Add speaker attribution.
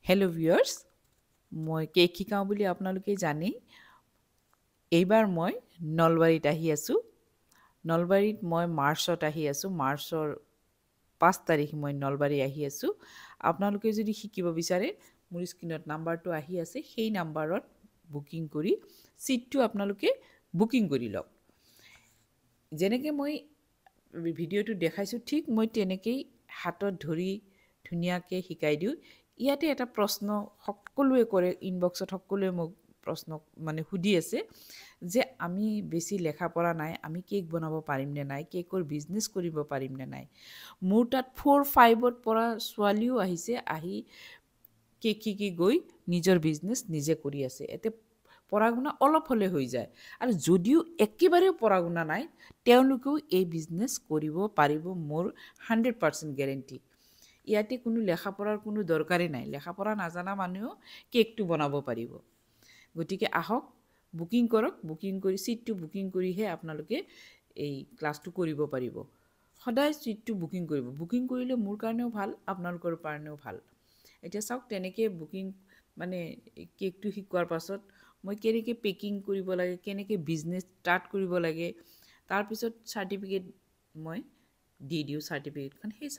Speaker 1: Hello' viewers, মই cake শিকাওঁ বুলি আপোনালোকে জানেই। এইবাৰ মই নলবাৰীত আহি আছোঁ। নলবাৰীত মই মাৰ্চত আহি আছোঁ। মাৰ্চৰ 5 তাৰিখ মই নলবাৰী আহি আছোঁ। আপোনালোকে যদি শিকিব বিচাৰে, মোৰ স্ক্ৰীনত নাম্বাৰটো আহি আছে, সেই নাম্বাৰত বুকিং কৰি ছিটটো আপোনালোকে বুকিং কৰি লওক। যেনেকৈ মই ভিডিঅ'টো দেখাইছোঁ, ঠিক মই তেনেকেই হাতত ধৰি ধুনীয়াকৈ শিকাই দিওঁ। ইয়াতে এটা প্ৰশ্ন সকলোৱে কৰে, ইনবক্সত সকলোৱে মোক প্ৰশ্ন সুধি আছে যে আমি বেছি লেখা পঢ়া নাই, আমি কেক বনাব পাৰিম নে নাই, কেকৰ বিজনেছ কৰিব পাৰিম নে নাই। মোৰ তাত 4-5ত পৰা ছোৱালীও আহিছে, আহি কেক শিকি গৈ নিজৰ বিজনেছ নিজে কৰি আছে। এতিয়া পঢ়া শুনা অলপ হ'লে হৈ যায়, আৰু যদিও একেবাৰে পঢ়া শুনা নাই, তেওঁলোকেও এই বিজনেছ কৰিব পাৰিব, মোৰ 100% গেৰেণ্টি। ইয়াতে কোনো লেখা পঢ়াৰ কোনো দৰকাৰেই নাই। লেখা পঢ়া নাজানা মানুহেও কেকটো বনাব পাৰিব। গতিকে আহক, বুকিং কৰক। বুকিং কৰি ছিটটো বুকিং কৰিহে আপোনালোকে এই ক্লাছটো কৰিব পাৰিব। সদায় ছিটটো বুকিং কৰিব। বুকিং কৰিলে মোৰ কাৰণেও ভাল, আপোনালোকৰ কাৰণেও ভাল। এতিয়া চাওক, তেনেকৈ বুকিং কেকটো শিকোৱাৰ পাছত মই কেনেকৈ পেকিং কৰিব লাগে, কেনেকৈ বিজনেছ ষ্টাৰ্ট কৰিব লাগে, তাৰপিছত চাৰ্টিফিকেট মই দি দিওঁ। চাৰ্টিফিকেটখন সেই